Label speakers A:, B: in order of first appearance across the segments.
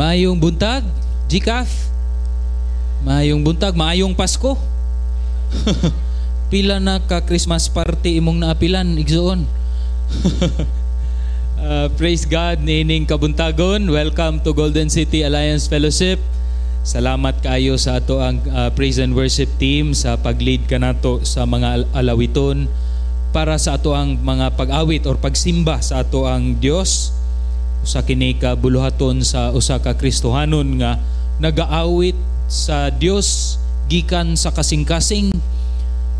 A: Maayong buntag, GCAF. Maayong buntag, maayong Pasko. Pila na ka Christmas party imong naapilan, igsoon. Praise God, nining kabuntagon. Welcome to Golden City Alliance Fellowship. Salamat kayo sa ato ang praise and worship team sa pag-lead kanato sa mga alawiton para sa ato ang mga pag-awit or pagsimba sa ato ang Dios. Usa kini ka buluhaton sa usa ka Kristohanon nga nagaawit sa Dios gikan sa kasing-kasing.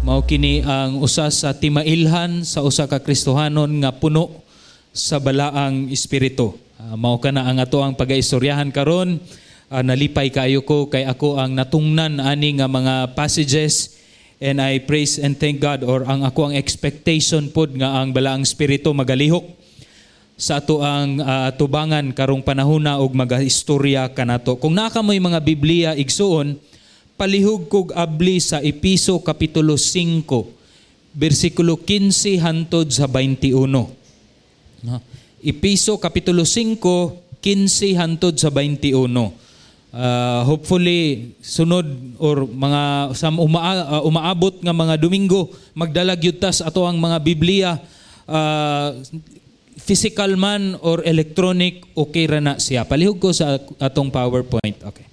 A: Mao kini ang usa sa timailhan sa usa ka Kristohanon nga puno sa balaang espiritu. Mao kana ang ato ang pagaistoryahan karon. Nalipay kaayo ko kay ako ang natungnan ani nga mga passages, and I praise and thank God, or ang ako ang expectation pod nga ang balaang espiritu magalihok sa ato ang tubangan karong panahona og magaistorya kanato. Kung naa ka mo'y mga Biblia igsuon, palihog kog abli sa Episo kapitulo 5 bersikulo 15 hantod sa 21. Episo kapitulo 5 15 hantod sa 21. Hopefully sunod or mga umaabot nga mga Domingo magdalag yun tas ato ang mga Biblia, physical man or electronic, okay ra na siya. Palihog ko sa atong PowerPoint. Okay.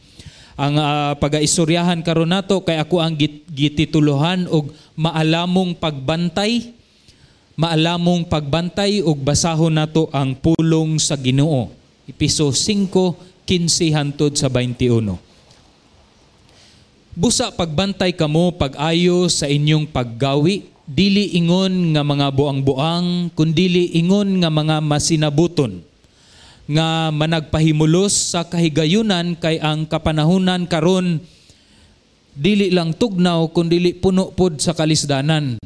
A: Ang pag-aistoryahan karon nato kay ako ang gitituluhan og maalamong pagbantay. Maalamong pagbantay og basahon nato ang pulong sa Ginoo. Episo 5:15 hantod sa 21. Busa pagbantay kamo pag-ayo sa inyong paggawi, dili ingon nga mga buang-buang, kundili ingon nga mga masinabuton, nga managpahimulos sa kahigayunan kay ang kapanahunan karon dili lang tugnaw kundili puno pod sa kalisdanan.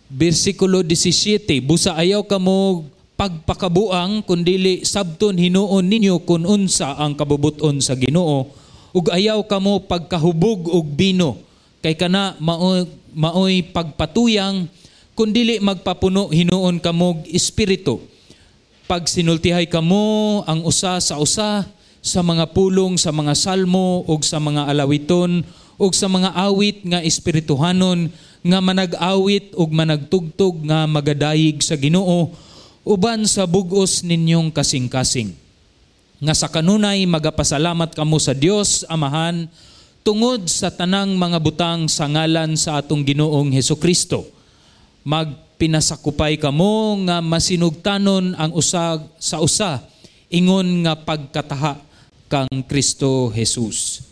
A: Bersikulo 17, busa ayaw kamo pagpakabuang kundili sabton hinuon ninyo kun unsa ang kabubuton sa Ginoo, ug ayaw kamo pagkahubog og bino kay kana maoy pagpatuyang kundili magpapuno hinuon kamog espiritu. Pag sinultihay kamo ang usa sa mga pulong, sa mga salmo ug sa mga alawiton ug sa mga awit nga espirituhanon nga manag-awit ug managtugtog nga magadayig sa Ginoo uban sa bug-os ninyong kasing-kasing. Nga sa kanunay magapasalamat kamo sa Dios Amahan tungod sa tanang mga butang sa ngalan sa atong Ginoong Hesukristo. Magpinasakupay kamo nga masinugtanon ang usa sa usa ingon nga pagkataha kang Kristo Jesus.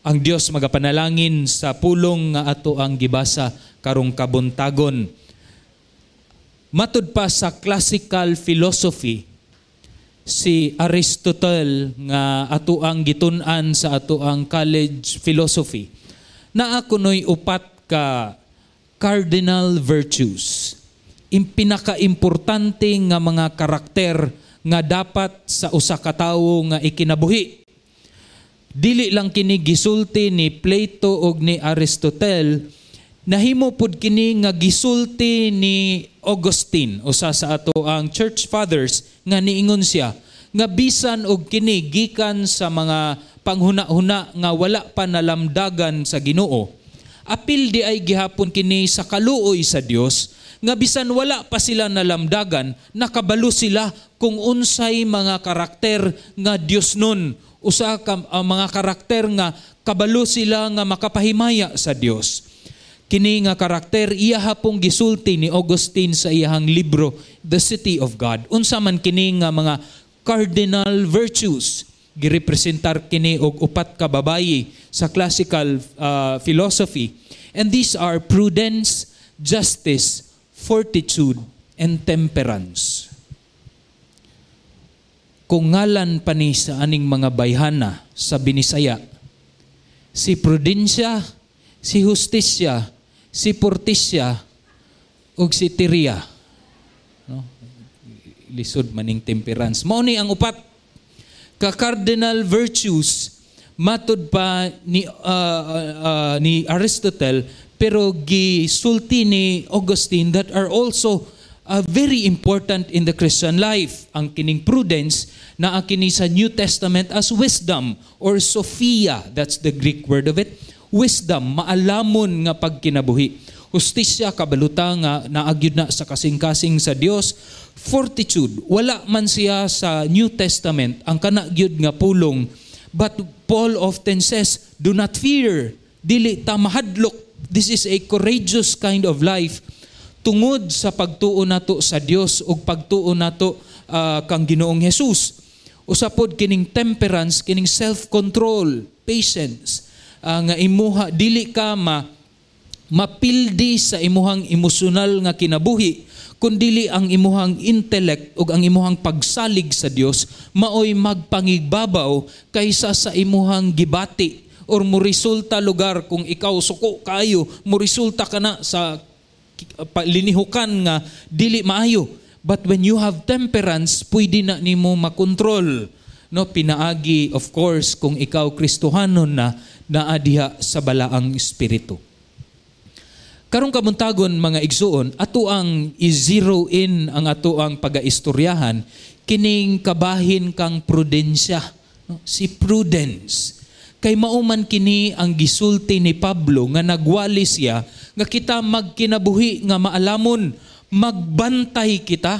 A: Ang Dios magapanalangin sa pulong nga ato ang gibasa karong kabuntagon. Matud pa sa classical philosophy, si Aristotle nga ato ang gitun-an sa ato ang college philosophy, naa kunoy upat ka cardinal virtues. Pinaka-importante nga mga karakter nga dapat sa usa ka tawo nga ikinabuhi. Dili lang kini gisulti ni Plato og ni Aristotle, nahimo pud kini nga gisulti ni Augustine, usa sa ato ang church fathers, nga niingon siya nga bisan og kini gikan sa mga panghuna-huna nga wala pa nalamdagan sa Ginoo, apil di ay gihapon kini sa kaluoy sa Dios nga bisan wala pa sila nalamdagan, nakabalo sila kung unsay mga karakter nga Dios nun. Usa ka mga karakter nga kabalo sila nga makapahimaya sa Dios. Kini nga karakter iya hapong gisulti ni Augustine sa iyang libro The City of God. Unsa man kini nga mga cardinal virtues, girepresentar kini og upat ka babayi sa classical philosophy. And these are prudence, justice, fortitude, and temperance. Kung ngalan pa ni sa aning mga bayhana sa Binisaya, si Prudencia, si Justicia, si Portisya, ug si Tiria. Lisod maning temperance. Mao ni ang upat ka cardinal virtues matud pa ni Aristotle, pero gisulti ni Augustine that are also very important in the Christian life. Ang kining prudence na kini sa New Testament as wisdom or Sophia. That's the Greek word of it. Wisdom, maalamon nga pagkinabuhi. Hustisya, kabaluta nga naagyud na sa kasing-kasing sa Dios. Fortitude, wala man siya sa New Testament ang kanagyud nga pulong. But Paul often says, do not fear. Dili ta mahadlok. This is a courageous kind of life. Tungod sa pagtuo nato sa Dios ug pagtuo nato kang Ginoong Hesus. Usapod kining temperance, kining self-control, patience, nga imuha dili ka mapildi sa imuhang emosyonal nga kinabuhi, kundili ang imuhang intellect ug ang imuhang pagsalig sa Dios maoy magpangigbabaw kaysa sa imuhang gibati or mo resulta lugar kung ikaw suko kayo, mo resulta ka na sa linihukan nga dili maayo. But when you have temperance, pwede na nimo makontrol. No, pinaagi of course kung ikaw Kristohanon na naadiha sa balaang espiritu. Karong kabuntagon mga igsuon, ato ang i-zero in ang ato ang pagaistoryahan kining kabahin kang prudensya, no? Si prudence. Kay mauman kini ang gisulti ni Pablo nga nagwali siya nga kita magkinabuhi nga maalamon, magbantay kita.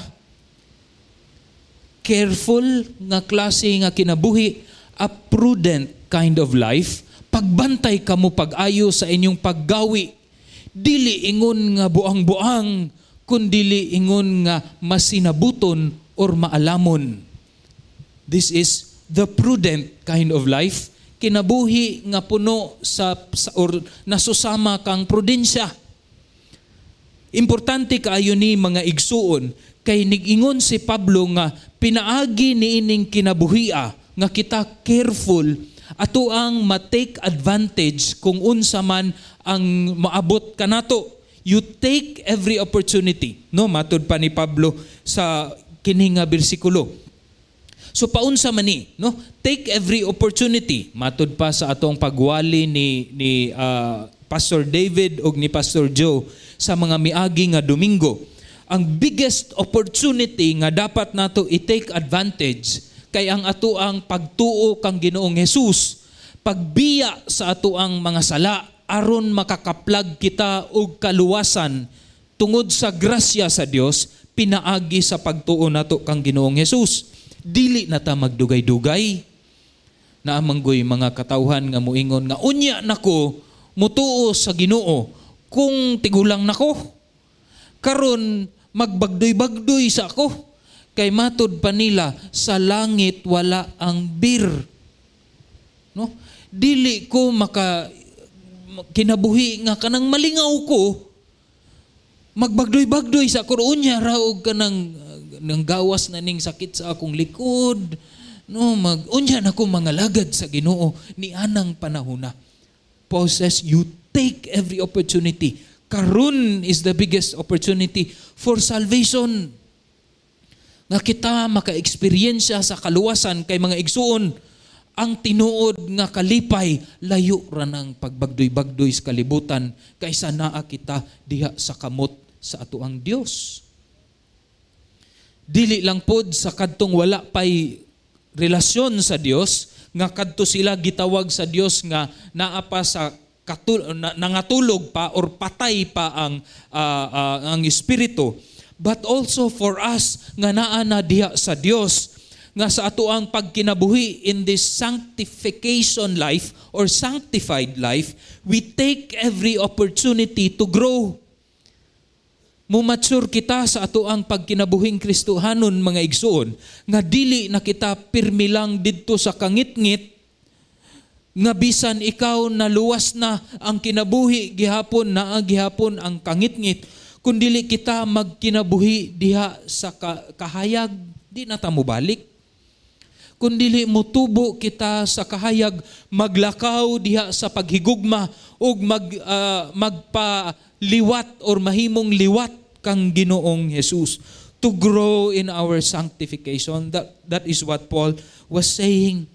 A: Careful nga klase nga kinabuhi, a prudent kind of life. Pagbantay kamo pag-ayo sa inyong paggawi. Dili ingon nga buang-buang, kundili ingon nga masinabuton or maalamon. This is the prudent kind of life. Kinabuhi nga puno or nasusama kang prudensya. Importante kaayo ni mga igsuon, kay nigingon si Pablo nga pinaagi niining kinabuhia nga kita careful ato ang ma-take advantage kung unsa man ang maabot kanato. You take every opportunity. No, matud pa ni Pablo sa kini nga bersikulo. So paunsa man ni, no? Take every opportunity. Matud pa sa atong pagwali ni Pastor David ug ni Pastor Joe sa mga miagi nga Domingo. Ang biggest opportunity nga dapat nato i-take advantage kay ang ato ang pagtuo kang Ginoong Hesus, pagbiya sa ato ang mga sala aron makakaplag kita og kaluwasan tungod sa grasya sa Dios pinaagi sa pagtuo nato kang Ginoong Hesus. Dili na ta magdugay-dugay. Naamanggoy mga katawhan nga muingon nga unya nako mutuo sa Ginoo kung tigulang nako. Karon magbagdoy-bagdoy sa ako. Kay matud pa nila sa langit wala ang bir. No? Dili ko kinabuhi nga kanang malingaw ko. Magbagdoy-bagdoy sa ako unya ra og kanang nang gawas na ning sakit sa akong likod. No, unya na ko mga lagad sa Ginoo ni anang panahona. Paul says, you take every opportunity. Karon is the biggest opportunity for salvation. Nga kita maka-eksperyensya sa kaluwasan kay mga igsuon, ang tinuod nga kalipay, layo ra ng pagbagdoy-bagdoy sa kalibutan kaysa naa kita diha sa kamot sa atuang Dios. Dili lang pod sa kadtong wala pay relasyon sa Dios, nga kadto sila gitawag sa Dios nga naa pa sa nangatulog pa or patay pa ang espiritu, but also for us nga naa na diha sa Dios nga sa ato ang pagkinabuhi in this sanctification life or sanctified life, we take every opportunity to grow. Mumature kita sa ato ang pagkinabuhing Kristohanon mga igsuon, nga dili na kita pirmi lang didto sa kangit-ngit, nga bisan ikaw naluwas na ang kinabuhi gihapon ang kangit-ngit, kundili kita magkinabuhi diha sa kahayag, di na ta mo balik. Kundili mutubo kita sa kahayag, maglakaw diha sa paghigugma ug magpaliwat or mahimong liwat kang Ginoong Hesus, to grow in our sanctification. That is what Paul was saying.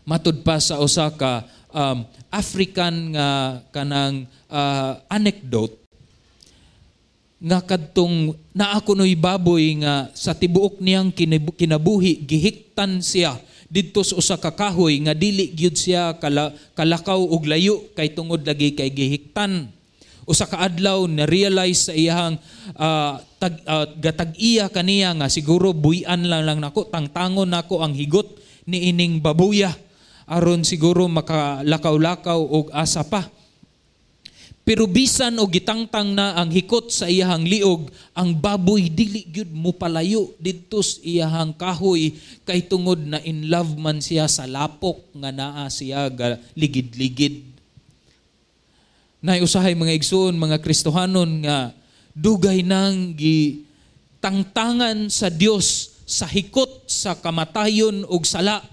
A: Matud pa sa usa ka African nga kanang anecdote nga kadtong naa kunoy baboy nga sa tibuok niyang kinabuhi gihiktan siya didto sa usa ka kahoy nga dili gyud siya kalakaw og layo kay tungod lagi kay gihiktan. Usa ka adlaw na realize sa iyang gatag-iya kaniya nga siguro buyan lang nako, tangtangon nako ang higot ni ining babuya aron siguro makalakaw-lakaw og asa pa. Pero bisan og gitangtang na ang hikot sa iyang liog, ang baboy dili gyud mo palayo didto sa iyang kahoy kay tungod na in love man siya sa lapok nga naa siya ligid-ligid. Nay usahay mga igsoon, mga Kristohanon nga dugay nang gitangtangan sa Dios sa hikot sa kamatayon og sala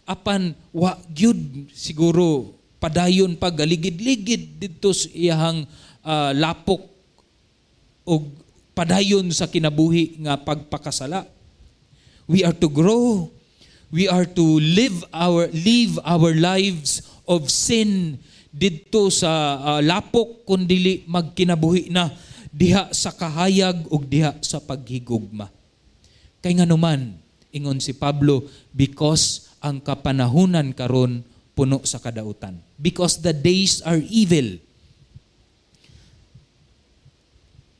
A: apan wa gyud siguro padayon pag galigid-ligid dito sa iyang lapok o padayon sa kinabuhi nga pagpakasala. We are to grow. We are to live our lives of sin dito sa lapok kundili magkinabuhi na diha sa kahayag ug diha sa paghigugma. Kay nganuman ingon si Pablo, because ang kapanahunan karon puno sa kadautan. Because the days are evil.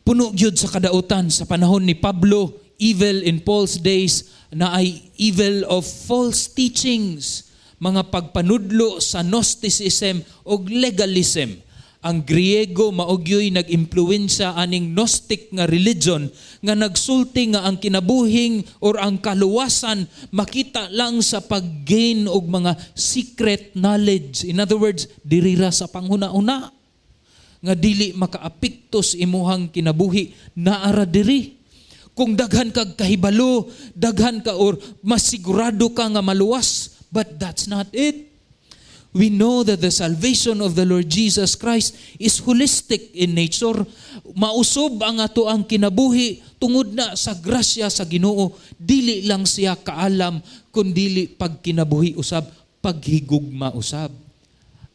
A: Puno gyud sa kadautan sa panahon ni Pablo, evil in Paul's days na ay evil of false teachings, mga pagpanudlo sa Gnosticism o legalism. Ang Griego maugyoy nag-impluwensya aning Gnostic nga religion nga nagsulti nga ang kinabuhing or ang kaluwasan makita lang sa pag-gain og mga secret knowledge. In other words, dirira sa panghuna-una nga dili makaapekto sa imuhang kinabuhi naara diri. Kung daghan kag kahibalo, daghan ka or masigurado ka nga maluwas, but that's not it. We know that the salvation of the Lord Jesus Christ is holistic in nature. Mausob ang ato ang kinabuhi tungod na sa grasya sa Ginoo. Dili lang siya kaalam kundi pagkinabuhi usab, paghigugma usab.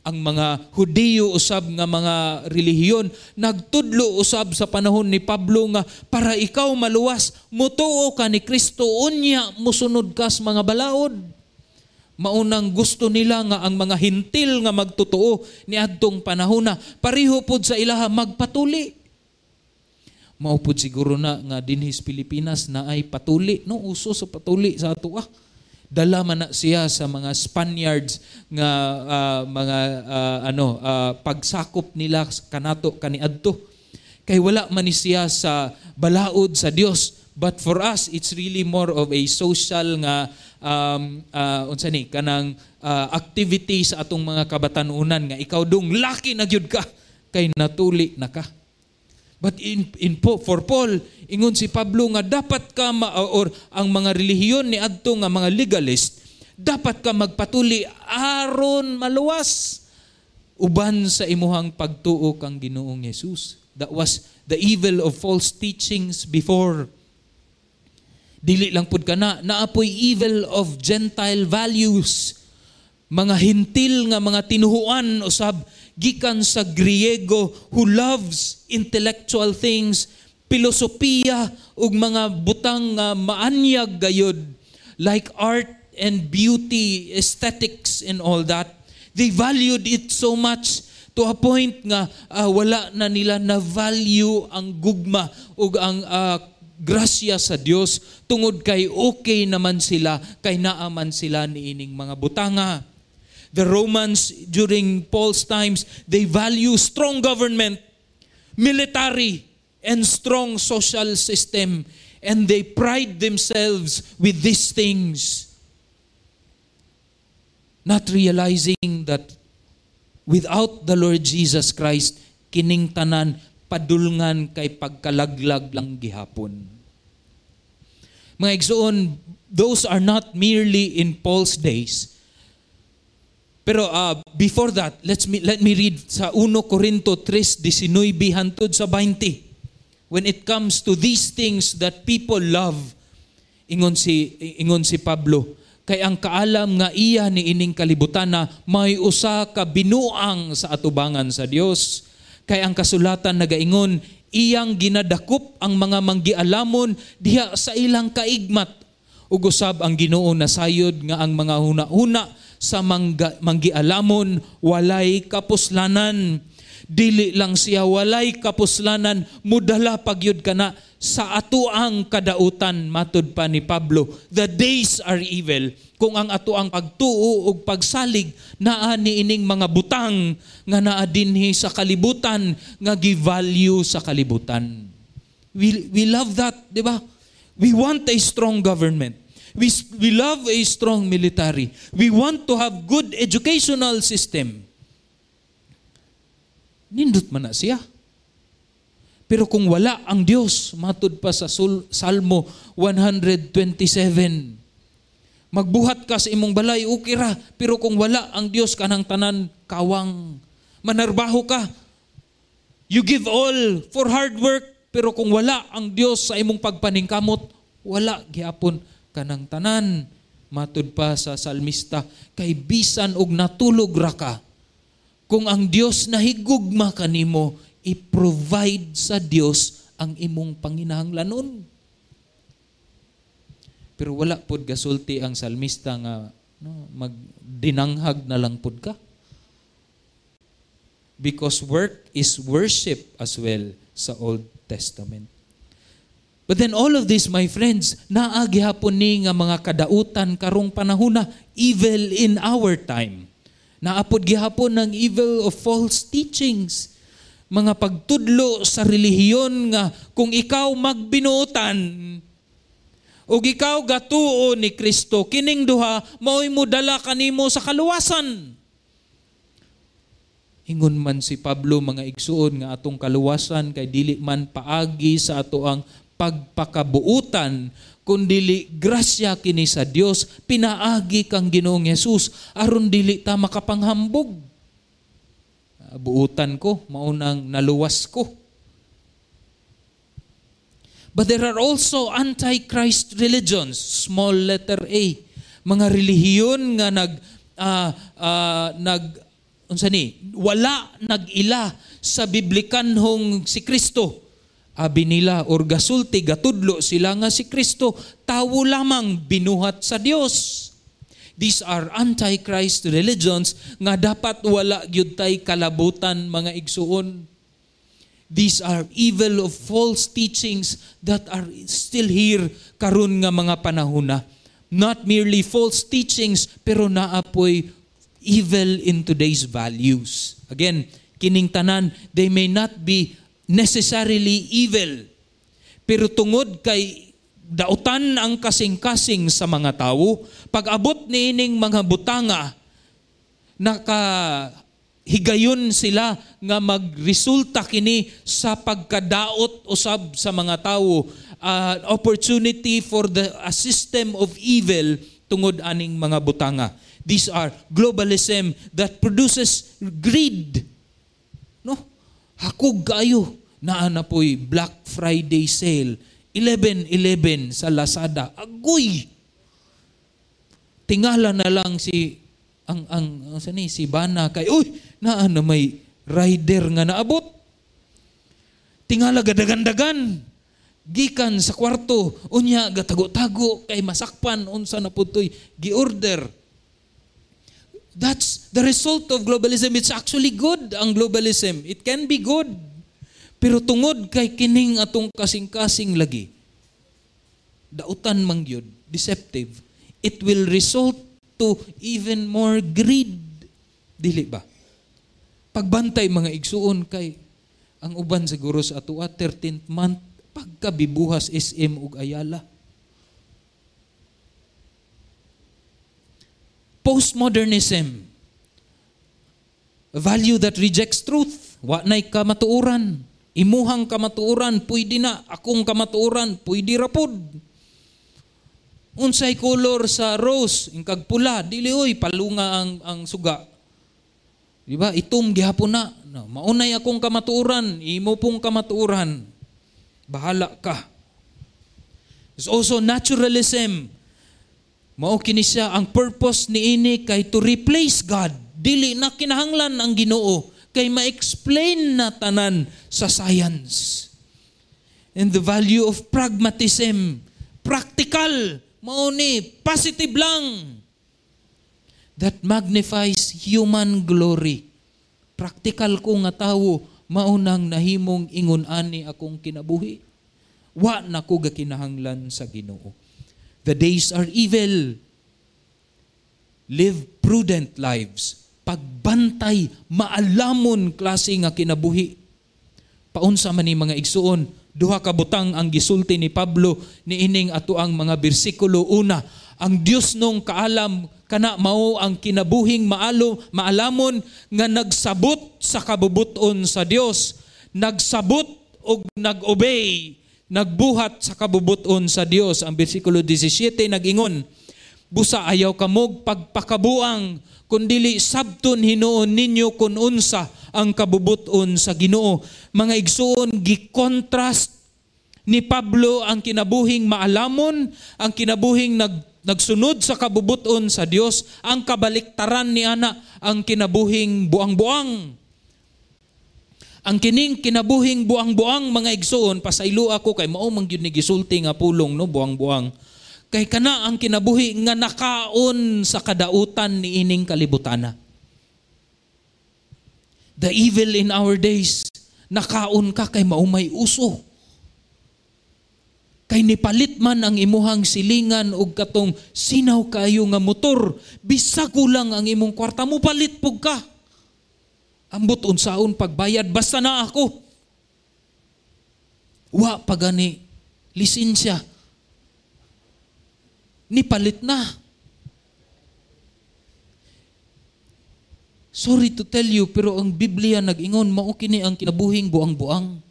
A: Ang mga Hudiyo usab nga mga relihiyon nagtudlo usab sa panahon ni Pablo nga para ikaw maluwas, mutuo ka ni Kristo unya musunod ka sa mga balaod. Maunang gusto nila nga ang mga hintil nga magtotoo ni adtong panahon na pareho pod sa ilaha magpatuli. Maupod siguro na nga dinhis Pilipinas na ay patuli, no, uso sa patuli sa ato Dala man na siya sa mga Spaniards nga pagsakop nila kanato kaniadto. Kay wala man ni siya sa balaod sa Dios. But for us, it's really more of a social nga activity sa atong mga kabatanunan nga ikaw dong laki na gyud ka kay natuli na ka. But for Paul, ingon si Pablo nga dapat ka or ang mga relihiyon ni adto nga mga legalist, dapat ka magpatuli aron maluwas uban sa imuhang pagtuo kang Ginoong Hesus. That was the evil of false teachings before. Dili lang pud kana naapoy evil of Gentile values. Mga hintil nga mga tinuhuan usab gikan sa Griego who loves intellectual things, filosofiya ug mga butang nga maanyag gayud like art and beauty, aesthetics and all that. They valued it so much to a point nga wala na nila na value ang gugma ug ang grasya sa Dios tungod kay okay naman sila, kay naaman sila niining mga butanga. The Romans during Paul's times, they value strong government, military, and strong social system, and they pride themselves with these things, not realizing that without the Lord Jesus Christ, kining tanan padulngan kay pagkalaglag lang gihapon. Mga igsoon, those are not merely in Paul's days. Pero before that, let me read sa 1 Corinto 3:19 hantod sa 20. When it comes to these things that people love, ingon si Pablo, kay ang kaalam nga iya ni ining kalibutan na may usa ka binuang sa atubangan sa Dios. Kay ang kasulatan nagaingon, iyang ginadakop ang mga manggialamon diha sa ilang kaigmat. Ug usab ang Ginoo nasayod nga ang mga huna-huna sa manggialamon walay kapuslanan. Dili lang siya walay kapuslanan, mudala pagyud kana sa atoang kadautan. Matud pa ni Pablo, the days are evil. Kung ang atoang pagtuo ug pagsalig naa niining mga butang nga naa dinhi sa kalibutan nga gi-value sa kalibutan. We love that, di ba? We want a strong government. We love a strong military. We want to have good educational system. Nindot man na siya. Pero kung wala ang Diyos, matud pa sa Salmo 127, magbuhat ka sa imong balay, okay ra. Pero kung wala ang Diyos, kanang tanan, kawang. Manarbaho ka. You give all for hard work, pero kung wala ang Diyos sa imong pagpaningkamot, wala gihapon kanang tanan. Matud pa sa salmista, kay bisan og natulog ra ka, kung ang Diyos nahigugma kanimo, i-provide sa Diyos ang imong panginahanglanon. Pero wala pod gasulti ang salmista nga magdinanghag na lang pod ka. Because work is worship as well sa Old Testament. But then all of this, my friends, naagihapon ni nga mga kadautan karong panahona, evil in our time. Naapod gihapon ng evil of false teachings. Mga pagtudlo sa relihiyon nga kung ikaw magbinuotan o ikaw gatuo ni Kristo, kining duha mao'y mudala kanimo sa kaluwasan. Ingon man si Pablo, mga igsuon, nga atong kaluwasan kay dili man paagi sa ato ang pagpakabuutan, kundili grasya kini sa Dios, pinaagi kang Ginoong Hesus aron dili ta makapanghambog. Buutan ko, maunang naluwas ko. But there are also anti-Christ religions, small letter A, mga relihiyon nga wala nag-ila sa biblikanhong si Kristo. Abi nila or gasulti gatudlo sila nga si Kristo tawo lamang binuhat sa Dios. These are anti-Christ religions nga dapat wala gyud tay kalabutan, mga igsuon. These are evil of false teachings that are still here karon nga mga panahona. Not merely false teachings, pero naapoy evil in today's values. Again, kining tanan, they may not be necessarily evil, pero tungod kay dautan ang kasing-kasing sa mga tao, pag abot niining mga butanga, nakahigayon sila nga magresulta kini sa pagkadaot usab sa mga tao, opportunity for a system of evil tungod aning mga butanga. These are globalism that produces greed. No? Hakog kayo. Naana po'y Black Friday sale. 11.11 sa Lazada. Agoy! Tingala na lang si Bana kay, uy, naana may rider nga naabot. Tingala gadagandagan. Gikan sa kwarto. Unya, gatago-tago kay masakpan. Unsa na po to'y gi-order. That's the result of globalism. It's actually good, ang globalism. It can be good. Pero tungod kay kining atong kasing-kasing lagi, dautan mangyod, deceptive, it will result to even more greed. Dili ba? Pagbantay mga igsuon kay ang uban siguro sa ato 13th month, pagkabibuhas SM ug Ayala. Postmodernism, a value that rejects truth. Wa nay kamatuoran. Imuhang kamatuoran, pwede na. Akong kamatuoran, pwede rapod. Unsay color sa rose, ingkag pula, dili oy, palunga ang suga. Diba? Itom gihapon na. No, maunay akong kamatuoran, imo pong kamatuoran. Bahala ka. There's also naturalism. Mao kini siya, ang purpose niini kay to replace God. Dili na kinahanglan ang Ginoo kay ma-explain na tanan sa science. And the value of pragmatism. Practical. Mao ni, positive lang. That magnifies human glory. Practical ko nga tawo, maunang nahimong ingon ani akong kinabuhi. Wa na ko gakinahanglan sa Ginoo. The days are evil. Live prudent lives. Pagbantay, maalamon klase nga kinabuhi. Paunsa man ni mga igsuon, duha ka butang ang gisulti ni Pablo ni ining ato ang mga bersikulo. Una, ang Dios nung kaalam kana mao ang kinabuhing maalamon nga nagsabot sa kabubuton sa Dios, nagsabot og nag-obey, nagbuhat sa kabubuton sa Dios. Ang bersikulo 17 nag-ingon, busa ayaw kamog pagpakabuang, kundili sabton hinuon ninyo kun unsa ang kabubuton sa Ginoo. Mga igsuon, gi-contrast ni Pablo ang kinabuhing maalamon, ang kinabuhing nagsunod sa kabubuton sa Dios, ang kabaliktaran ni ana ang kinabuhing buang-buang. Ang kining kinabuhing buang-buang mga igsuon, pasaylo ako kay mao man gyud ni gisulti nga pulong no buang-buang. Kay kana ang kinabuhi nga nakaon sa kadautan ni ining kalibutana. The evil in our days, nakaon ka kay maumay uso. Kay nipalit man ang imuhang silingan og katong sinaw kayo nga motor, bisag kulang ang imong kwarta mo palit pug ka. Ambot unsaon pagbayad basta na ako. Wa pagani lisensya. Nipalit na. Sorry to tell you, pero ang Biblia nag-ingon, mao kini ang kinabuhing buang-buang.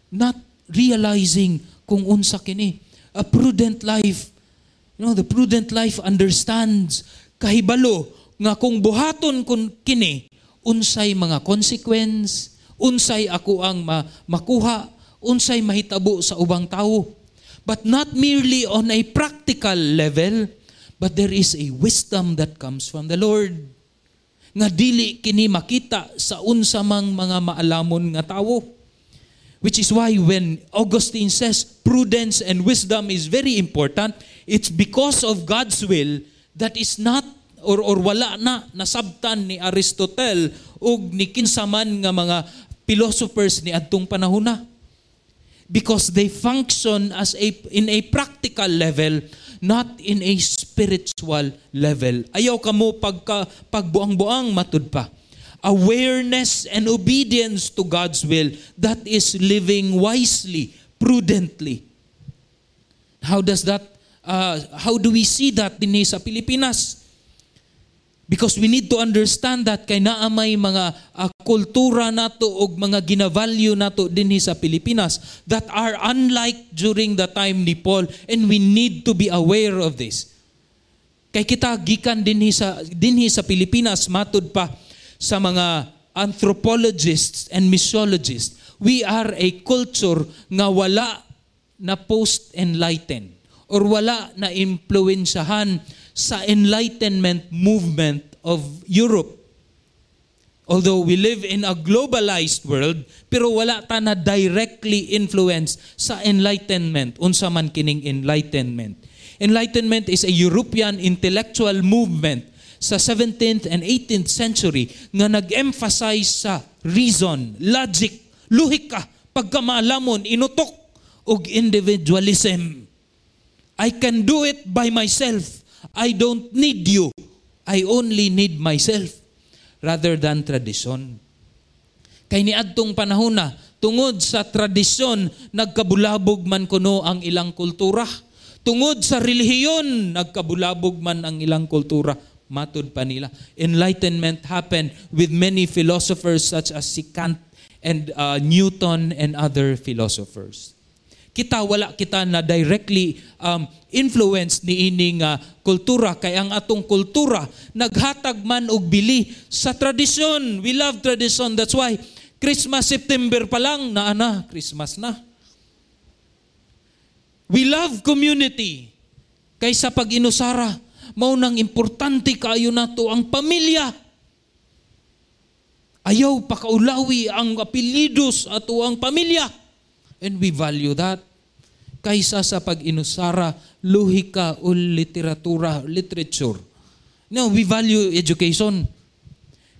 A: Not realizing kung unsa kini. A prudent life. You know, the prudent life understands kahibalo nga kung buhaton kun kini, unsay mga consequence, unsay ako ang makuha, unsay mahitabo sa ubang tao. But not merely on a practical level, but there is a wisdom that comes from the Lord. Nga dili kini makita sa unsa mang mga maalamon nga tawo. Which is why when Augustine says prudence and wisdom is very important, it's because of God's will that is not or wala na nasabtan ni Aristotle ug ni kinsaman nga mga philosophers ni adtong panahona. Because they function as in a practical level, not in a spiritual level. Ayaw kamo pagbuang-buang matud pa. Awareness and obedience to God's will, that is living wisely, prudently. How do we see that dinhi sa Pilipinas? Because we need to understand that kay naamay mga kultura nato og mga ginavalue nato dinhi sa Pilipinas that are unlike during the time ni Paul, and we need to be aware of this. Kay kita gikan dinhi sa Pilipinas matud pa sa mga anthropologists and missiologists, we are a culture nga wala na post-enlightened or wala na impluwensyahan sa Enlightenment movement of Europe. Although we live in a globalized world, pero wala ta na directly influence sa Enlightenment. Unsa man kining Enlightenment. Enlightenment is a European intellectual movement sa 17th and 18th century nga nag-emphasize sa reason, logic, lohika, pagkamaalamon, inutok, og individualism. I can do it by myself. I don't need you. I only need myself. Rather than tradition. Kay niadtong panahon na, tungod sa tradisyon, nagkabulabog man kuno ang ilang kultura. Tungod sa relihiyon, nagkabulabog man ang ilang kultura. Matud pa nila. Enlightenment happened with many philosophers such as Kant and Newton and other philosophers. Wala kita na directly influence ni ining kultura, kay ang atong kultura naghatag man og bili sa tradisyon. We love tradition. That's why Christmas September pa lang na Christmas na. We love community. Kaysa pag-inusara, maunang importante kaayo nato ang pamilya. Ayaw pakaulawi ang apelyidos ato ang pamilya. And we value that. Kaysa sa pag-inusara, lohika o literature. No, we value education.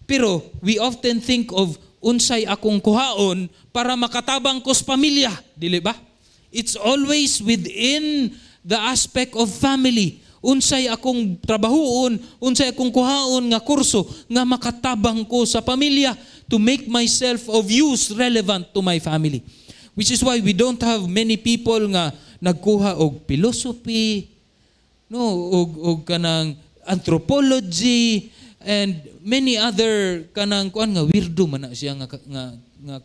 A: Pero we often think of unsay akong kuhaon para makatabang ko sa pamilya. Dili ba? It's always within the aspect of family. Unsay akong trabahoon, unsay akong kuhaon nga kurso nga makatabang ko sa pamilya to make myself of use, relevant to my family. Which is why we don't have many people nga nagkuha og philosophy, no, og kanang anthropology and many other kanang kuan nga weirdo man na siya nga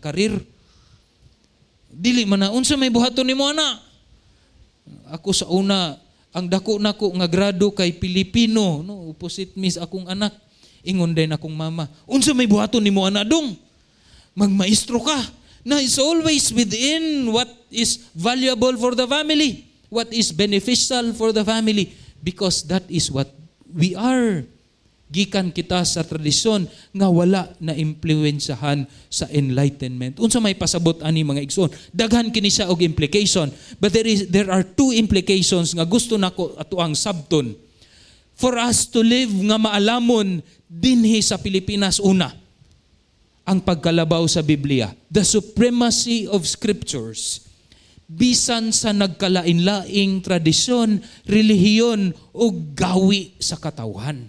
A: career. Dili man na unsa may buhaton nimo ana? Ako sa una ang dako nako nga grado kay Pilipino, no, opposite miss akong anak. Ingon din akong mama, unsa may buhaton nimo ana dong? Magmaestro ka. Na it's always within what is valuable for the family, what is beneficial for the family, because that is what we are. Gikan kita sa tradisyon nga wala na impluwensyahan sa enlightenment. Unsa may pasabot ani mga igsoon? Daghan kini siya og implication, but there are two implications nga gusto nako ato ang sabton. For us to live nga maalamon dinhi sa Pilipinas, una, ang pagkalabaw sa Biblia, the supremacy of scriptures, bisan sa nagkalain-laing tradisyon, relihiyon o gawi sa katawhan.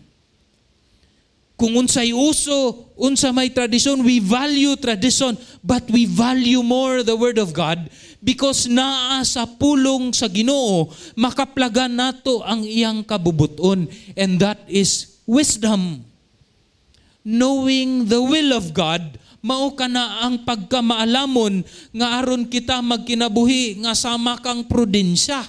A: Kung unsay uso, unsa may tradisyon, we value tradition, but we value more the Word of God because naa sa pulong sa Ginoo, makaplagan nato ang iyang kabubuton, and that is wisdom. Knowing the will of God, mao kana ang pagkamaalamon nga aron kita magkinabuhi nga sama kang prudensya.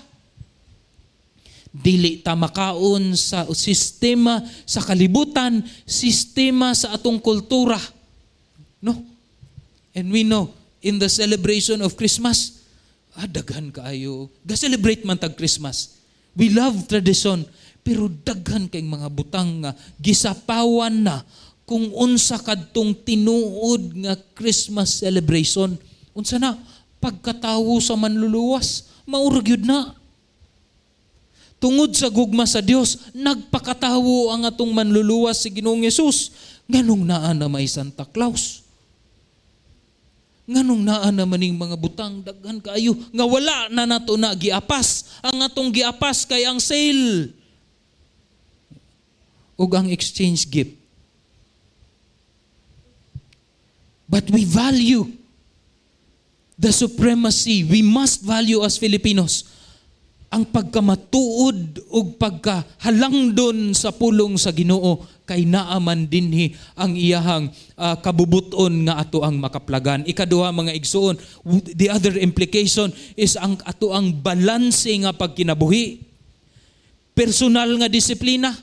A: Dili ta makaon sa sistema sa kalibutan, sistema sa atong kultura. No? And we know, in the celebration of Christmas, daghan kaayo. Ga-celebrate man tag Christmas. We love tradition, pero daghan kayong mga butang nga gisapawan na kung unsa kadtong tinuod nga Christmas celebration. Unsa na? Pagkatawo sa manluluwas, maurag yun na. Tungod sa gugma sa Dios, nagpakatawo ang atong manluluwas si Ginoong Hesus. Nganong naa na may Santa Claus? Nganong naa na maning mga butang daghan kaayo nga wala na nato na giapas. Ang atong giapas kay ang sale ug ang exchange gift. But we value the supremacy. We must value as Filipinos ang pagkamatuod o pagkahalangdon sa pulong sa Ginoo kay naaman dinhi ang iyahang kabubuton nga ato ang makaplagan. Ikaduha mga igsoon, the other implication is ang ato ang balanse nga pagkinabuhi. Personal nga disiplina.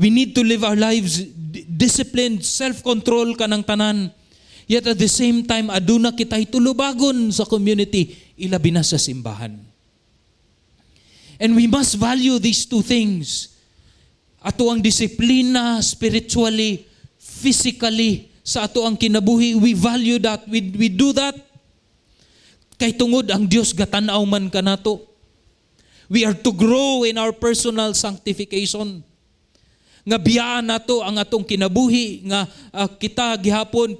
A: We need to live our lives disciplined, self-control ka ng tanan. Yet at the same time, aduna kita'y tulubagon sa community, ilabi na sa simbahan. And we must value these two things. Ato ang disiplina spiritually, physically, sa ato ang kinabuhi, we value that. We do that. Kay tungod ang Dios gatanaw man kanato. We are to grow in our personal sanctification. Nga biyaan nato ang atong kinabuhi nga kita gihapon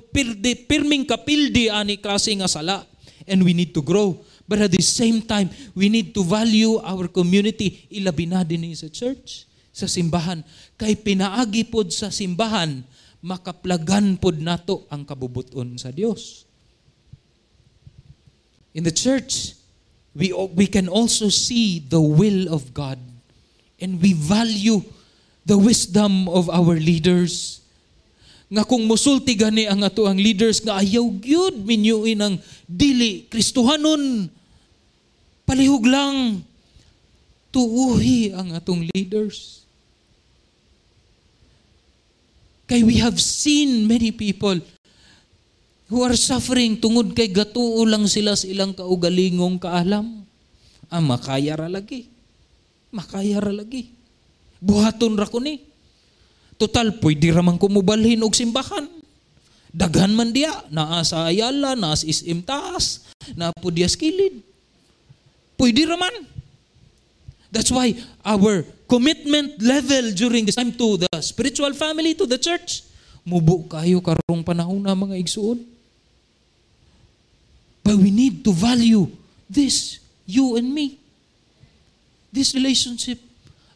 A: pirming kapildi ani klase nga sala, and we need to grow. But at the same time, we need to value our community, ilabi na din sa church, sa simbahan. Kay pinaagi pod sa simbahan, makaplagan pod nato ang kabubuton sa Dios. In the church, we can also see the will of God, and we value the wisdom of our leaders. Nga kung musulti gani ang ato ang leaders nga ayaw gyud minyuin ang dili Kristohanon, palihog lang, tuuhi ang atong leaders. Kay we have seen many people who are suffering tungod kay gatuo lang sila sa ilang kaugalingong kaalam. Makaya ra lagi. Makaya ra lagi. Buhaton ra ko ni. Total, pwede ramang kumubalhin og simbahan. Daghan man diya, naa sa Ayala, naa sa SM Taas, na po dias kilid. Pwede raman. That's why our commitment level during this time to the spiritual family, to the church, mubo kayo karong panahon na mga igsuon. But we need to value this, you and me. This relationship,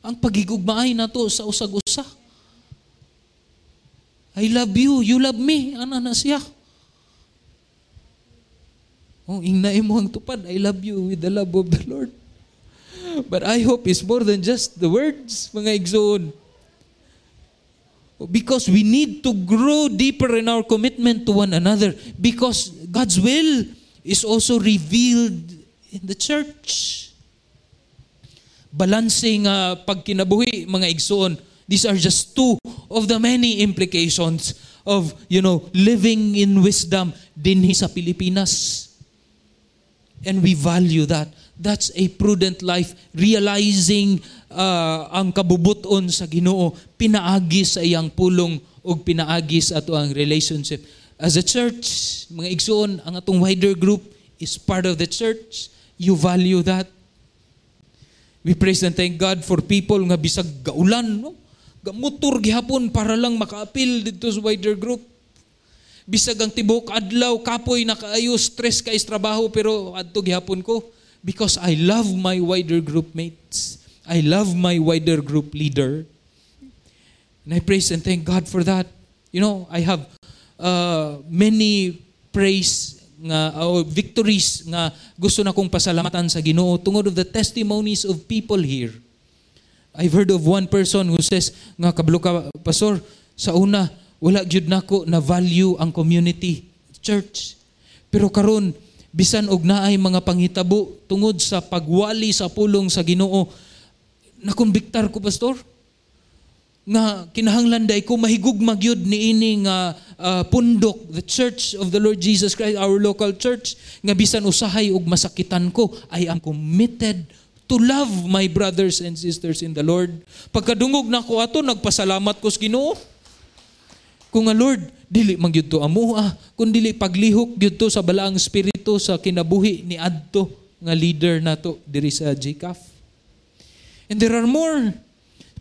A: ang pagigugmaay na to sa usag-usa. I love you, you love me, ana na siya. Oh, ingnain mo ang tupad, I love you with the love of the Lord. But I hope it's more than just the words, mga igsoon. Because we need to grow deeper in our commitment to one another. Because God's will is also revealed in the church. Balancing pagkinabuhi, mga igsoon. These are just two of the many implications of, living in wisdom dinhi sa Pilipinas. And we value that. That's a prudent life, realizing ang kabubuton sa Ginoo, pinaagi sa iyang pulong o pinaagi sa ato ang relationship. As a church, mga igsoon, ang atong wider group is part of the church. You value that. We praise and thank God for people nga bisag gaulan, no? Gamotor gihapon para lang makaapil dito sa wider group. Bisag ang tibok adlaw, kapoy na kaayo, stress ka is trabaho, pero adto gihapon ko. Because I love my wider group mates. I love my wider group leader. And I praise and thank God for that. I have many praise or victories nga gusto na kong pasalamatan sa Ginoo tungod of the testimonies of people here. I've heard of one person who says, nga kabalo ka, Pastor, sa una, wala gyud nako na value ang community, church. Pero karon bisan og naay mga panghitabo tungod sa pagwali sa pulong sa Ginoo, nakonbiktar ko, Pastor, nga kinahanglan day ko mahigugma gyud niini nga pundok, the Church of the Lord Jesus Christ, our local church, nga bisan usahay og masakitan ko, I am committed to love my brothers and sisters in the Lord. Pagkadungog na ko ato, nagpasalamat ko sa Ginoo. Kung nga, Lord, dili man gyud to amuha, kun dili paglihok gyud to sa balaang espiritu sa kinabuhi ni adto nga leader nato diri sa GCAF. And there are more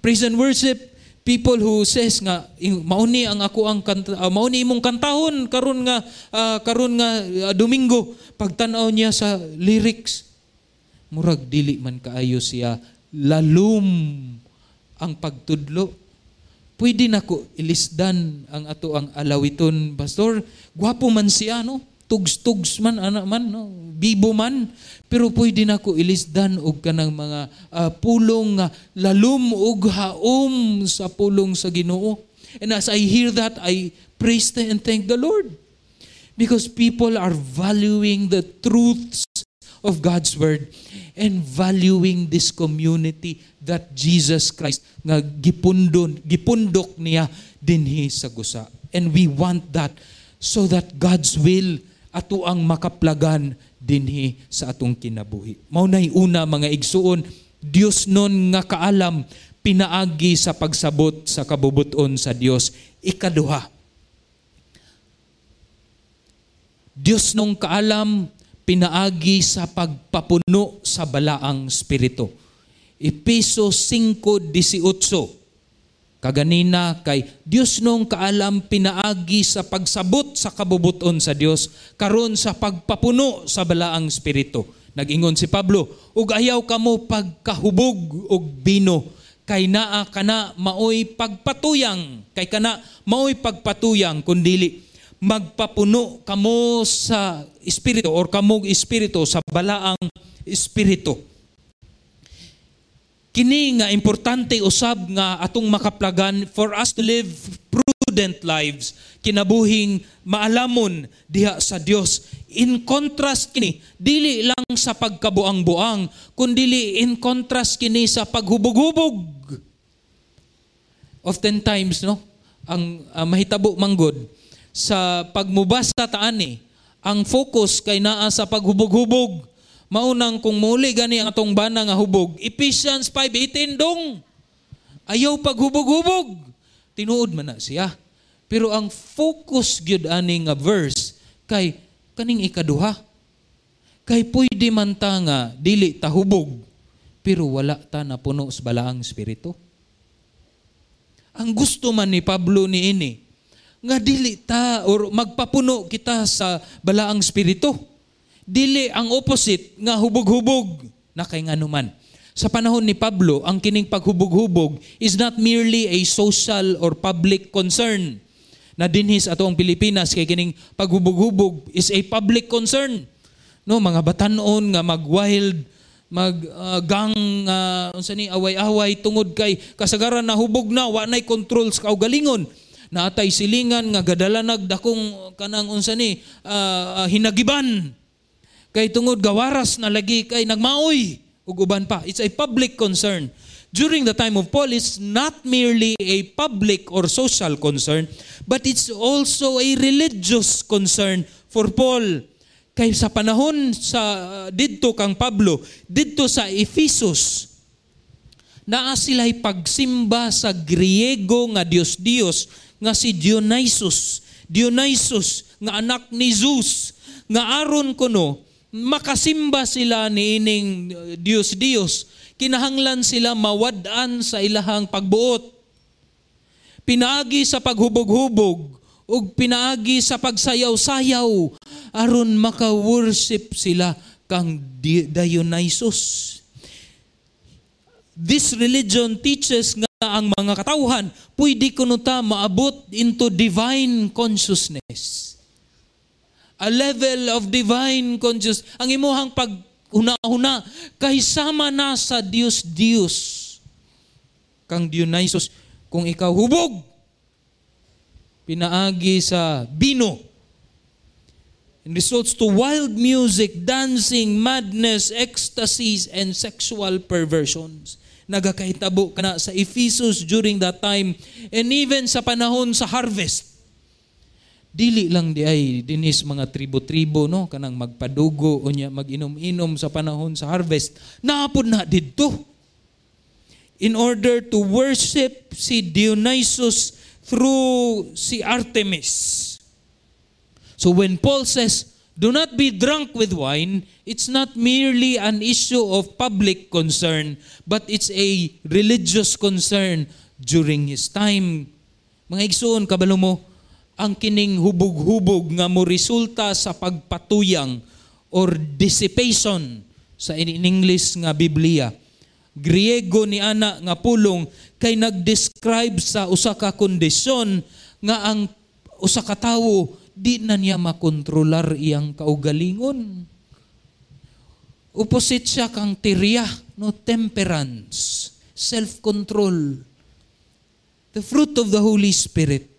A: praise and worship people who says nga mauni ang ako ang mauni imong kantahon karon nga Domingo, pagtan-aw niya sa lyrics, murag dili man kaayo siya lalum ang pagtudlo. Pwede na ko ilisdan ang ato ang alawiton, Pastor. Gwapo man siya, no? Tugs-tugs man, no? Bibo man. Pero pwede na ko ilisdan og kanang mga pulong lalum og haom sa pulong sa Ginoo. And as I hear that, I praise and thank the Lord. Because people are valuing the truths of God's Word and valuing this community that Jesus Christ nga gipundok niya dinhi sa gusa. And we want that so that God's will ato ang makaplagan dinhi sa atong kinabuhi. Maunay una, mga igsuon, Dios non nga kaalam pinaagi sa pagsabot sa kabubuton sa Dios. Ikaduha, Dios nung kaalam pinaagi sa pagpapuno sa balaang espiritu. Efeso 5:18. Kaganina kay Dios nung kaalam pinaagi sa pagsabot sa kabubuton sa Dios karon sa pagpapuno sa balaang espiritu. Nag-ingon si Pablo, ug ayaw kamo pagkahubog og bino kay naa kana maoy pagpatuyang, kay kana maoy pagpatuyang kundili magpapuno kamo sa espiritu or kamog espiritu sa balaang espiritu. Kini nga importante usab nga atong makaplagan for us to live prudent lives, kinabuhing maalamon diha sa Dios. In contrast kini, dili lang sa pagkabuang-buang, kundi in contrast kini sa paghubog-hubog. Oftentimes, no, ang mahitabo manggod sa pagmubasa taani, ang focus kay naa sa paghubog-hubog. Maunang kung muli gani ang atong bana nga hubog, Ephesians 5:18 dong. Ayaw paghubog-hubog. Tinuod man na siya. Pero ang focus gyud ani nga verse kay kaning ikaduha. Kay pwede man ta nga dili ta hubog, pero wala ta napuno sa balaang espiritu. Ang gusto man ni Pablo niini, nga dili ta or magpapuno kita sa balaang espiritu. Dili ang opposite nga hubog-hubog na kay nganuman. Sa panahon ni Pablo, ang kining paghubog-hubog is not merely a social or public concern. Na dinhis ato ang Pilipinas kay kining paghubog-hubog is a public concern. No, mga batanon nga mag-wild, gang unsa ni away-away tungod kay kasagaran na hubog na wa nay control sa kaugalingon. Naatay silingan nga gadalanag dakong kanang unsa ni hinagiban. Kay tungod gawaras na lagi kay nagmaoy ug uban pa. It's a public concern. During the time of Paul, it's not merely a public or social concern, but it's also a religious concern for Paul. Kay sa panahon sa didto kang Pablo, didto sa Ephesus, naa sila'y pagsimba sa Griego nga Dios nga si Dionysus. Dionysus nga anak ni Zeus, nga aron kuno makasimba sila ni ining Dios. Kinahanglan sila mawad-an sa ilahang pagbuot. Pinaagi sa paghubog-hubog ug pinaagi sa pagsayaw-sayaw aron maka-worship sila kang Dionysus. This religion teaches nga ang mga katawhan pwede kuno ta maabot into divine consciousness. A level of divine consciousness. Ang imuhang paghuna-huna kay sama na sa Dios. Kang Dionysus, kung ikaw hubog, pinaagi sa bino. It results to wild music, dancing, madness, ecstasies, and sexual perversions. Nagakahitabo ka na sa Ephesus during that time and even sa panahon sa harvest. Dili lang di ay dinis mga tribo-tribo no kanang magpadugo o nya mag-inom-inom sa panahon sa harvest. Naapod na didto. In order to worship si Dionysus through si Artemis. So when Paul says, do not be drunk with wine, it's not merely an issue of public concern, but it's a religious concern during his time. Mga igsoon, kabalo mo, ang kining hubog-hubog nga mo resulta sa pagpatuyang or dissipation sa in English nga Biblia. Griego ni ana nga pulong kay nag-describe sa usa ka kondisyon nga ang usa ka tawo di na niya makontrolar iyang kaugalingon. Opposite siya kang tirya, no, temperance, self-control. The fruit of the Holy Spirit.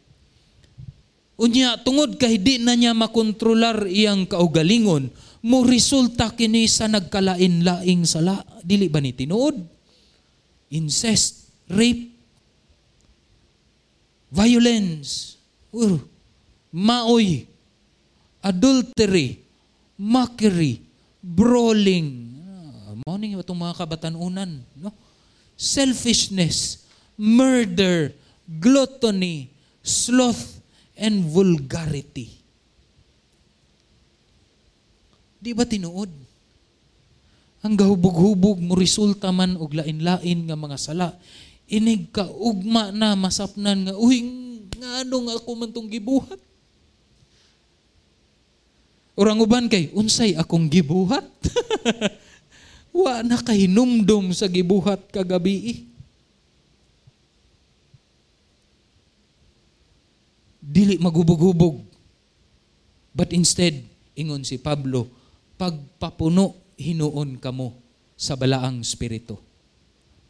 A: Unya, tungod kay di na niya makontrolar iyang kaugalingon, mo resulta kini sa nagkalain-laing sala. Dili ba ni tinuod? Incest, rape, violence, maoy, adultery, mockery, brawling. Mauning itong mga kabatanunan. No? Selfishness, murder, gluttony, sloth, and vulgarity. Di ba tinuod? Ang gahubog-hubog mo resulta man og lain-lain nga mga sala. Inig ka ugma na masapnan nga, uy, nga ano nga ako man tong gibuhat. Orang uban kay, unsay akong gibuhat? Wa na kay numdum sa gibuhat kagabi. Dili magubog-hubog. But instead, ingon si Pablo, pagpapuno hinuon kamo sa balaang espiritu.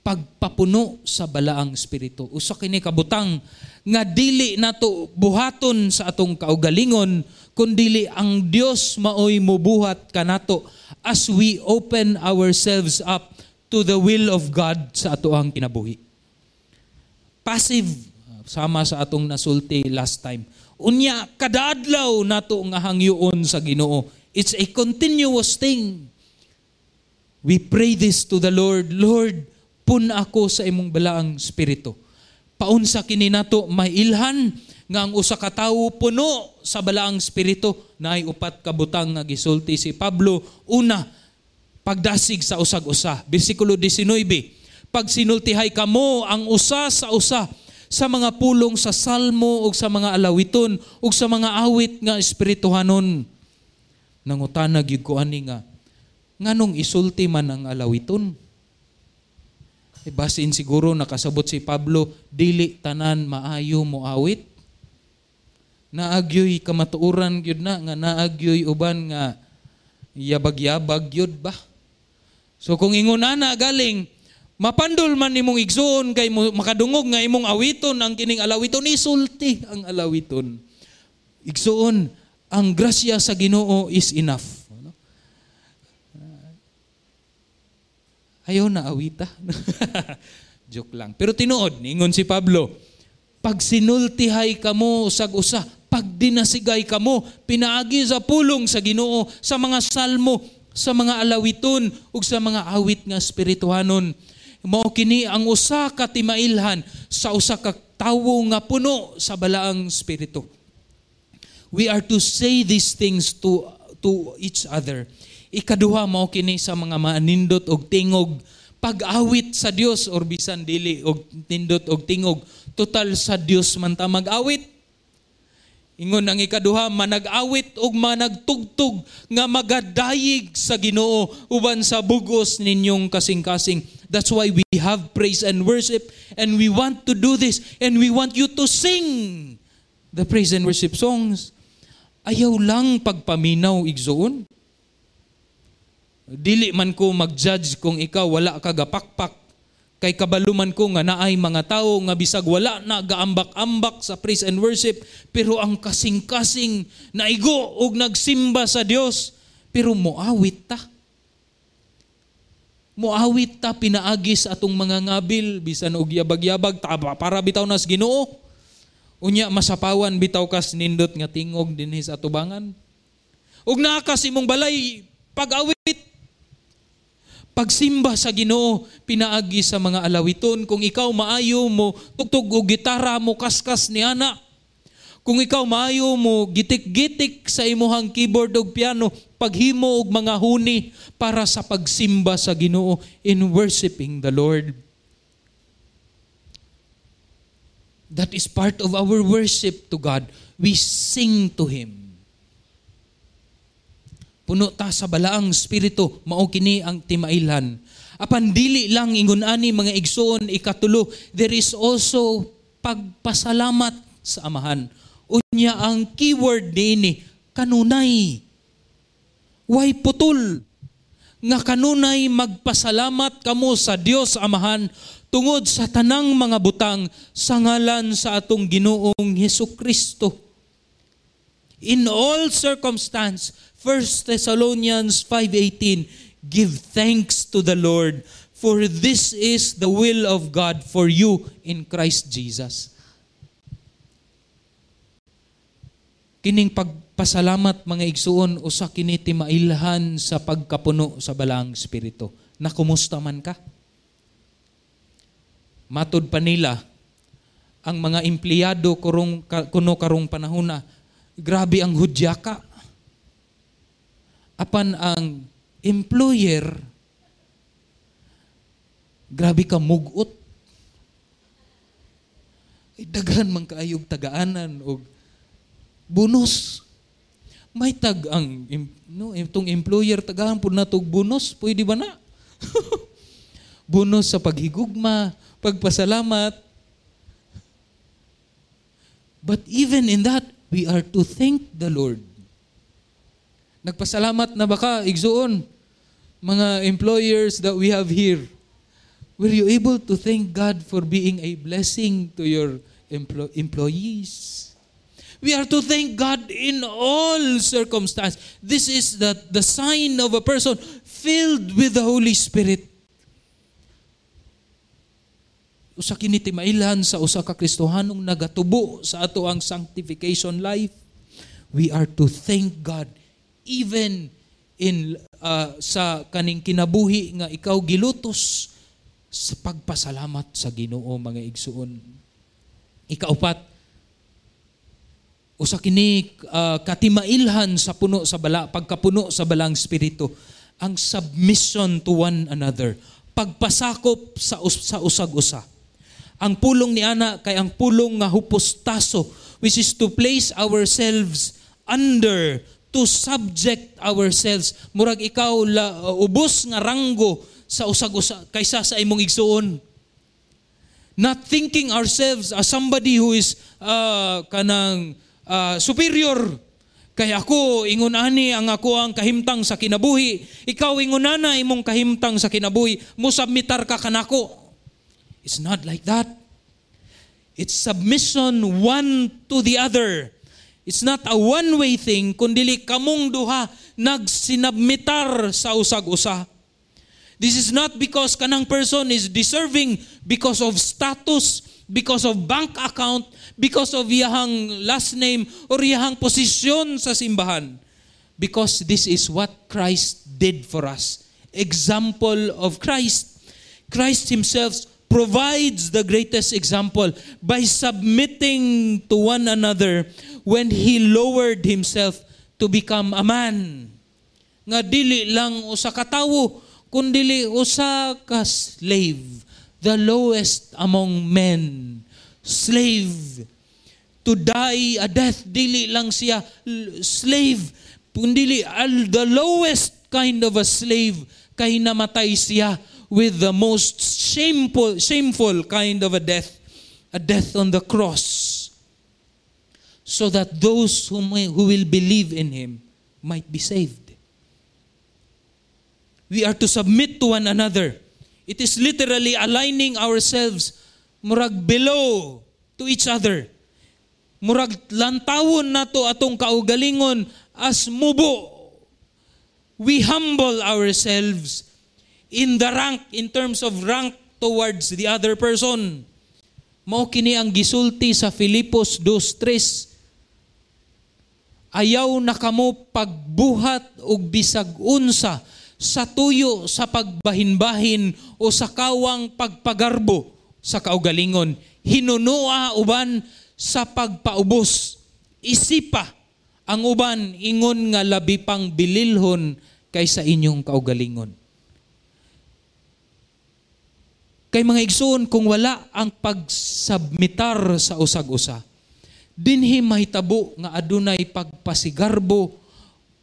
A: Pagpapuno sa balaang espiritu. Usa kini kabutang nga dili nato buhaton sa atong kaugalingon, kundili ang Dios maoy mobuhat kanato as we open ourselves up to the will of God sa atoang kinabuhi. Passive, sama sa atong nasulti last time. Unya, kadaadlaw nato nga hangyoon sa Ginoo. It's a continuous thing. We pray this to the Lord. Lord, pun ako sa imong balaang espiritu. Paunsa kini nato mailhan nga ang usa ka tawo puno sa balaang espiritu. Naay upat ka butang nga gisulti si Pablo. Una, pagdasig sa usag-usa. Bersikulo 19, pag sinultihay kamo ang usa sa usa sa mga pulong sa salmo o sa mga alawiton o sa mga awit nga espirituhanon. Nangutana gyud ko ani nga, nganong isulti man ang alawiton? Basin siguro nakasabot si Pablo, dili tanan maayo mo awit. Naagyoy kamatuoran gyud na nga naagyoy uban nga yabag-yabag gyud ba. So kung ingon ana galing mapandol man nimong igsoon kay makadungog nga imong awiton ang kining alawiton, isulti ang alawiton. Igsoon ang grasya sa Ginoo is enough. Ayaw na awita. Joke lang. Pero tinuod, ningon si Pablo, pag sinultihay kamo usag-usa, pag dinasigay kamo, pinaagi sa pulong sa Ginoo, sa mga salmo, sa mga alawiton, ug sa mga awit nga espirituhanon. Mao kini ang usa ka timailhan sa usa ka tawo nga puno sa balaang espiritu. We are to say these things to each other. Ikaduha mao kini sa mga manindot og tingog, pag-awit sa Dios or bisan dili og nindot og tingog, total sa Dios man ta mag-awit. Ingon ang ikaduha, manag-awit og managtugtog nga magadayig sa Ginoo uban sa bugos ninyong kasing-kasing. That's why we have praise and worship, and we want to do this, and we want you to sing the praise and worship songs. Ayaw lang pagpaminaw igsoon. Dili man ko mag-judge kung ikaw wala ka gapakpak. Kay kabaluman ko nga naay mga tao nga bisag wala na gaambak-ambak sa praise and worship, pero ang kasing-kasing naigo og nagsimba sa Dios, pero moawit ta. Moawit ta pinaagis atong mga ngabil, bisan og yabag-yabag, para bitaw nas Ginoo. Unya masapawan bitaw kas nindot nga tingog dinhi sa atubangan. Ug naakas imong balay pag-awit, pagsimba sa Ginoo, pinaagi sa mga alawiton. Kung ikaw maayo mo tugtog og gitara mo kaskas ni ana. Kung ikaw maayo mo gitik-gitik sa imuhang keyboard og piano, paghimo og mga huni para sa pagsimba sa Ginoo in worshiping the Lord. That is part of our worship to God. We sing to Him. Puno ta sa balaang espiritu, mao kini ang timailhan. Apan dili lang ingon ani mga igsoon, ikatulo, there is also pagpasalamat sa Amahan. Unya ang keyword niini, kanunay. Way putol. Nga kanunay magpasalamat kamo sa Dios Amahan tungod sa tanang mga butang sa ngalan sa atong Ginoong Hesukristo. In all circumstance, 1 Thessalonians 5:18, give thanks to the Lord, for this is the will of God for you in Christ Jesus. Kining pagpasalamat mga igsuon, usa kini timailhan sa pagkapuno sa balaang espiritu. Na kumusta man ka? Matod pa nila, ang mga empleyado kuno karong panahon na, grabe ang hudyaka. Apan ang employer, grabe ka mugot. Daghan man kaayog tagaanan o bonus. May tag ang itong employer tagahan po na itong bonus. Pwede ba na? Bonus sa paghigugma, pagpasalamat. But even in that, we are to thank the Lord. Nagpasalamat na baka, igsoon, mga employers that we have here? Were you able to thank God for being a blessing to your employees? We are to thank God in all circumstances. This is the sign of a person filled with the Holy Spirit. Usa kini timailhan sa usa ka Kristohanong nagatubo sa ato ang sanctification life. We are to thank God even in sa kaning kinabuhi nga ikaw gilutos sa pagpasalamat sa Ginoo mga igsuon. Ikaupat, usa kini katimailhan sa puno sa bala, pagkapuno sa balang espiritu, ang submission to one another, pagpasakop sa usag-usa. Ang pulong ni ana kay ang pulong nga hupostaso, which is to place ourselves under, to subject ourselves. Murag ikaw ubos nga ranggo sa usag-usa kaysa sa imong igsuon. Not thinking ourselves as somebody who is superior. Kaya ako, ingon ani ang ako ang kahimtang sa kinabuhi. Ikaw ingon na imong kahimtang sa kinabuhi. Musabmitar ka kanako. It's not like that. It's submission one to the other. It's not a one-way thing, kundili kamong duha nagsinabmitar sa usag-usa. This is not because kanang person is deserving because of status, because of bank account, because of iyahang last name or iyahang posisyon sa simbahan. Because this is what Christ did for us. Example of Christ. Christ himself provides the greatest example by submitting to one another when he lowered himself to become a man. Nga dili lang usa ka tawo, kundi usa ka slave, the lowest among men. Slave. To die a death, dili lang siya slave, kundi the lowest kind of a slave, kay namatay siya with the most shameful kind of a death on the cross, so that those who will believe in him might be saved. We are to submit to one another. It is literally aligning ourselves murag below to each other. Murag lantawon nato atong kaugalingon as mubo. We humble ourselves in the rank, in terms of rank towards the other person. Mao kini ang gisulti sa Filipos 2:3. Ayaw na kamo pagbuhat og bisag unsa sa tuyo sa pagbahin-bahin o sa kawang pagpagarbo sa kaugalingon. Hinunua uban sa pagpaubos. Isipa ang uban ingon nga labi pang bililhon kaysa inyong kaugalingon. Kay mga igsoon, kung wala ang pagsubmitar sa usag-usa, dinhi mahitabo nga adunay pagpasigarbo,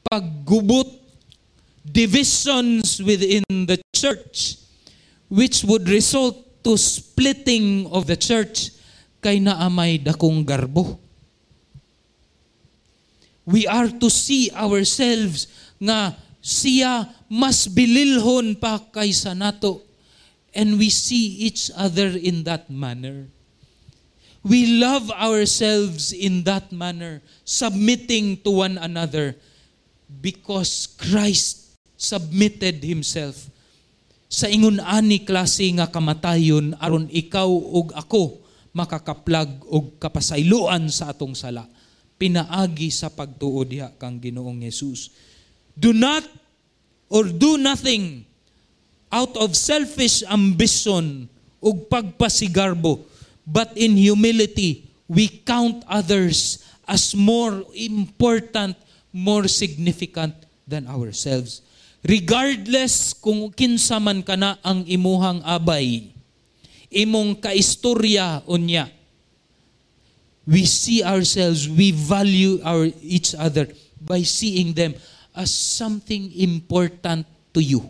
A: paggubot, divisions within the church, which would result to splitting of the church kay naamay dakong garbo. We are to see ourselves nga siya mas bililhon pa kaysa nato. And we see each other in that manner. We love ourselves in that manner, submitting to one another because Christ submitted himself sa ingon ani klase nga kamatayon aron ikaw ug ako makakaplag og kapasayloan sa atong sala. Pinaagi sa pagtuo diha kang Ginoong Hesus. Do nothing out of selfish ambition ug pagpasigarbo, but in humility we count others as more important, more significant than ourselves. Regardless kung kinsa man kana ang imuhang abay, imong kaistorya unya, we see ourselves, we value each other by seeing them as something important to you.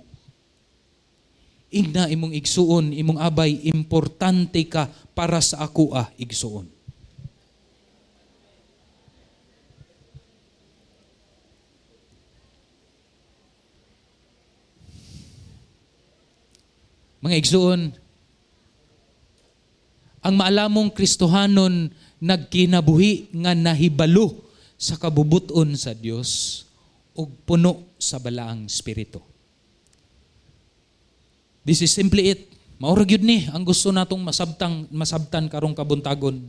A: Igna imong igsuon, imong abay, importante ka para sa ako igsuon. Mga igsuon, ang maalamong Kristohanon nagkinabuhi nga nahibalo sa kabubuton sa Dios ug puno sa balaang espiritu. This is simply it. Maura gyud ni ang gusto natong masabtan karong kabuntagon.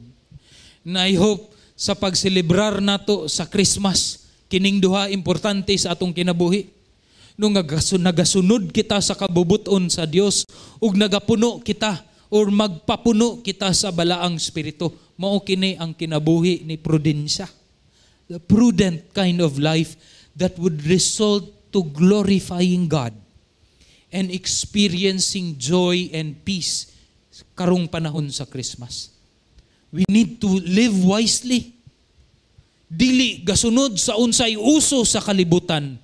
A: Na I hope sa pagselebrar nato sa Christmas, kining duha importante sa atong kinabuhi. Nung nagasunod kita sa kabubuton sa Dios ug nagapuno kita or magpapuno kita sa balaang espiritu, mao kini ang kinabuhi ni Prudensia. the prudent kind of life that would result to glorifying God and experiencing joy and peace karong panahon sa Christmas. We need to live wisely. Dili gasunod sa unsay uso sa kalibutan.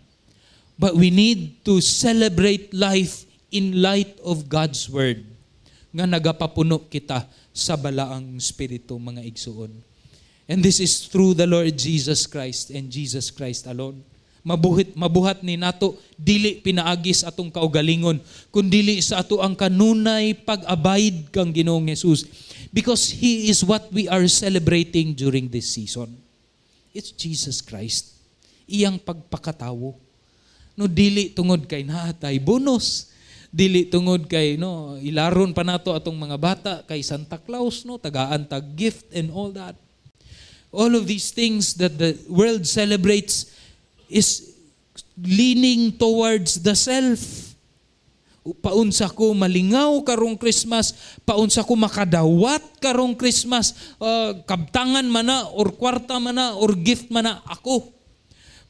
A: But we need to celebrate life in light of God's Word nga nagapapuno kita sa balaang Espiritu, mga igsuon. And this is through the Lord Jesus Christ and Jesus Christ alone. Mabuhat ni nato, dili pinaagis atong kaugalingon, kundili sa ato ang kanunay pag-abide kang Ginoong Hesus. Because He is what we are celebrating during this season. It's Jesus Christ. Iyang pagpakatawo. No, dili tungod kay naatay bonus. Dili tungod kay ilaron pa nato atong mga bata kay Santa Claus, tagaan tag gift and all that. All of these things that the world celebrates is leaning towards the self. Paunsa ko malingaw karong Christmas, paunsa ko makadawat karong Christmas, kabtangan man na, or kwarta man na, or gift man na ako.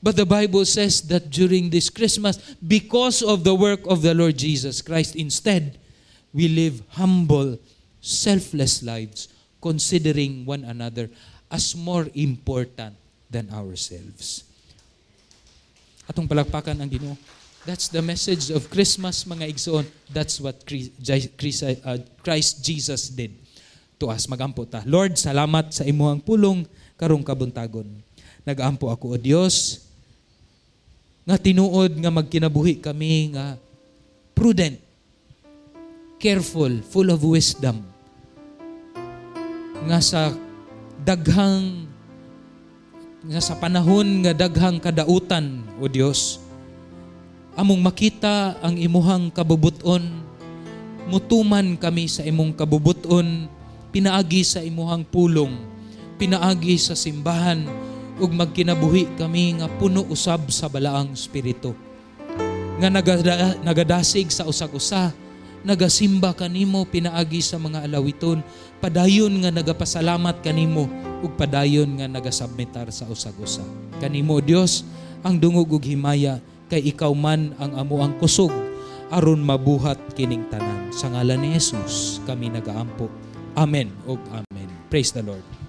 A: But the Bible says that during this Christmas, because of the work of the Lord Jesus Christ, instead, we live humble, selfless lives, considering one another as more important than ourselves. Atong palakpakan ang Ginoo. That's the message of Christmas, mga igsoon. That's what Christ Jesus did to us. Magampo ta. Lord, salamat sa imuhang pulong karong kabuntagon. Nagaampo ako, O Dios, nga tinuod nga magkinabuhi kami nga prudent, careful, full of wisdom. Nga sa panahon nga daghang kadautan, O Dios, among makita ang imuhang kabubuton, mutuman kami sa imong kabubuton, pinaagi sa imuhang pulong, pinaagi sa simbahan, ug magkinabuhi kami nga puno usab sa balaang Espiritu. Nga nagadasig sa usag-usa, nagasimba kanimo pinaagi sa mga alawiton, padayon nga nagapasalamat kanimo, ug padayon nga nagasubmitar sa usag-usa. Kanimo, Dios, ang dungog ug himaya, kay ikaw man ang amuang kusog aron mabuhat kining tanan. Sa ngalan ni Jesus kami nagaampo. Amen ug amen. Praise the Lord.